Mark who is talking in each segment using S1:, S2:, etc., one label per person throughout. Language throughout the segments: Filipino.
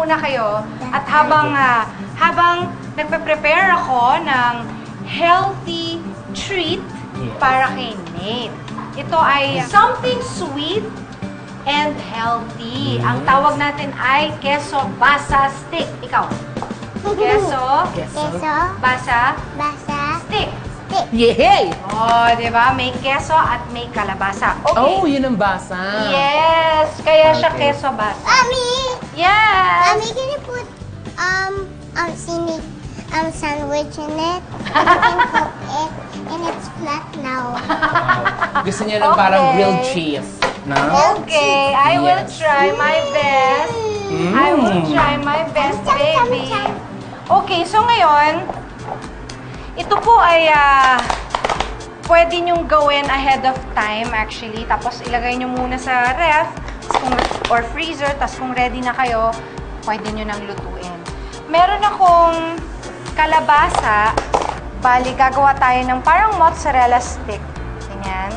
S1: muna kayo at habang nagpe-prepare ako ng healthy treat para kay Nate. Ito ay something sweet and healthy. Ang tawag natin ay queso basa stick. Ikaw? Queso basa stick.
S2: Yay!
S1: Oh, di ba? May queso at may kalabasa. Okay.
S2: Oh, yun ang basa.
S1: Yes! Kaya siya queso basa.
S3: Mommy!
S1: Yes!
S3: Mommy, can you put scenic sandwich in it? You can cook it and it's flat now.
S2: Gusto niya ng parang grilled cheese. No?
S1: Okay, I will
S2: Yes.
S1: try my best. I will try my best, baby. Okay, so ngayon, ito po ay pwede nyong gawin ahead of time actually. Tapos ilagay nyo muna sa ref or freezer. Tapos kung ready na kayo, pwede nyo nang lutuin. Meron akong kalabasa. Bali, gagawa tayo ng parang mozzarella stick. Ganyan.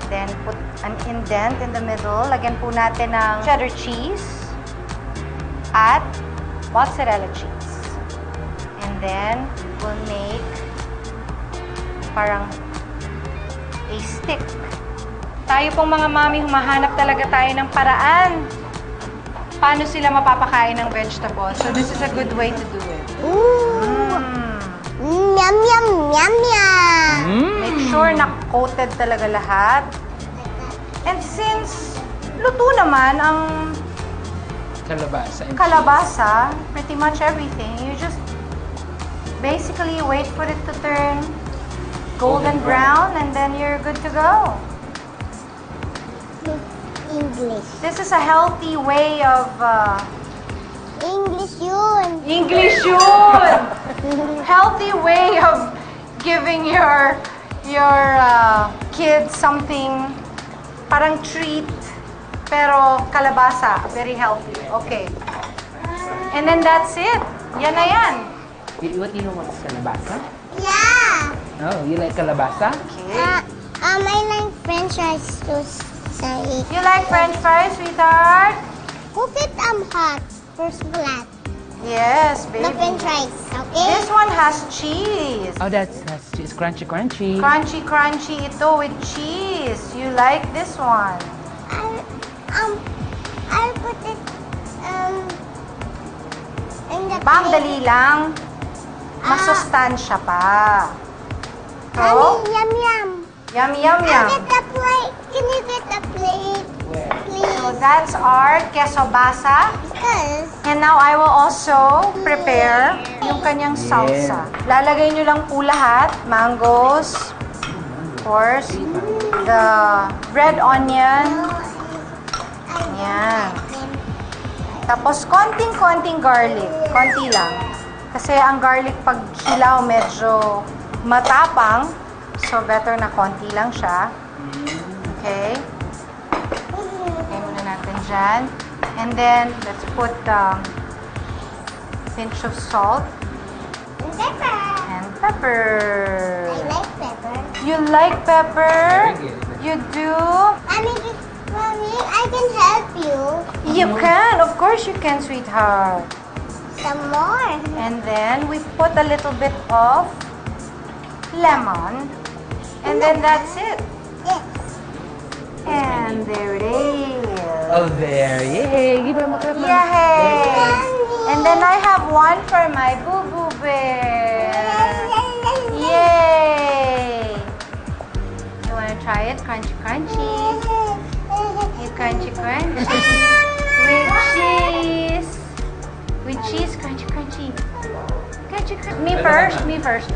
S1: Then, put an indent in the middle. Lagyan po natin ng cheddar cheese at mozzarella cheese. And then, we'll make parang a stick. Tayo pong mga mami, humahanap talaga tayo ng paraan paano sila mapapakain ng vegetable. So, this is a good way to do it.
S3: Ooh! Yum, yum, yum, yum!
S1: Make sure na coated talaga lahat. And since luto naman ang kalabasa, pretty much everything, you just basically wait for it to turn golden brown and then you're good to go.
S3: English.
S1: This is a healthy way of
S3: English yun.
S1: English yun! Healthy way of giving your kids something parang treat pero kalabasa, very healthy. Okay. And then that's it. Yan na yan.
S2: What do you know what's kalabasa?
S3: Yeah!
S2: Oh, you like kalabasa?
S1: Okay.
S3: I like french fries to say.
S1: You like french fries, sweetheart?
S3: Cook it hot, first flat.
S1: Yes,
S3: The
S1: baby.
S3: french fries, okay?
S1: This one has cheese.
S2: Oh, that's cheese. Crunchy, crunchy.
S1: Crunchy, crunchy ito with cheese. You like this one?
S3: I'll put it in the
S1: Bang,
S3: plate.
S1: dali lang. Masustansya pa.
S3: Mommy,
S1: So,
S3: yum yum.
S1: yum, yum, yum.
S3: Get the plate. Can you get the plate, please?
S1: So, that's our queso basa.
S3: Because
S1: And now, I will also prepare yung kanyang salsa. Lalagay nyo lang po lahat. Mangoes. Of course. The red onion. Yan. Tapos, konting-konting garlic. Konti lang. Kasi ang garlic pag hilaw medyo matapang. So, better na konti lang siya. Okay? Okay muna natin dyan. And then, let's put a pinch of salt
S3: pepper.
S1: and pepper.
S3: I like pepper.
S1: You like pepper? You do?
S3: Mommy, I can help you.
S1: You can. Of course you can, sweetheart.
S3: Some more.
S1: And then, we put a little bit of lemon. And then, that's it.
S3: Yes.
S1: And there it is.
S2: Oh, there. Yay! Give him a clap.
S1: Yay! And then I have one for my boo-boo bear. Yay! You wanna try it? Crunchy, crunchy. You crunchy, crunchy. With cheese. With cheese, crunchy, crunchy. Crunchy, crunchy. Me first, me first.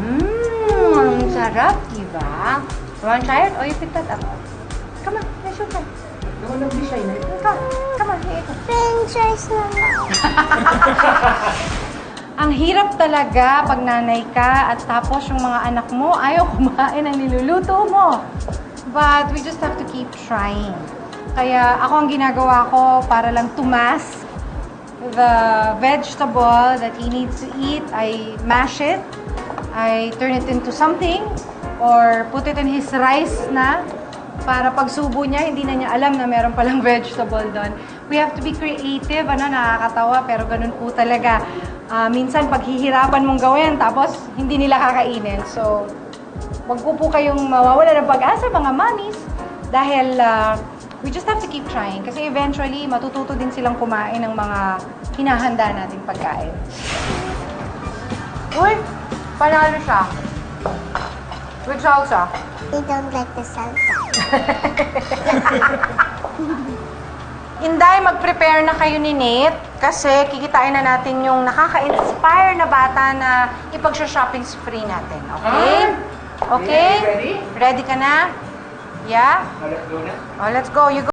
S1: Mmm, sarap, diba? You wanna try it? Oh, you pick that up. Come on, let's shoot it. Come on, here you go.
S3: French fries naman.
S1: Ang hirap talaga pag nanay ka at tapos yung mga anak mo ayaw kumain ang niluluto mo. But we just have to keep trying. Kaya ako ang ginagawa ko para lang tumas the vegetable that he needs to eat. I mash it. I turn it into something or put it in his rice na para pag subo niya, hindi na niya alam na meron palang vegetable doon. We have to be creative, nakakatawa, pero ganun po talaga. Minsan paghihirapan mong gawin, tapos hindi nila kakainin. So, wag po kayong mawawala ng pag-asa, mga mommies, dahil we just have to keep trying. Kasi eventually, matututo din silang kumain ng mga hinahanda nating pagkain. Uy! Panalo siya. With salsa.
S3: They don't like the salsa.
S1: Inday, mag-prepare na kayo ni Nate kasi kikitain na natin yung nakaka-inspire na bata na ipag-shopping spree natin. Okay? Okay?
S2: Ready?
S1: Ready ka na? Yeah?
S2: Let's go na.
S1: Oh, let's go. You go.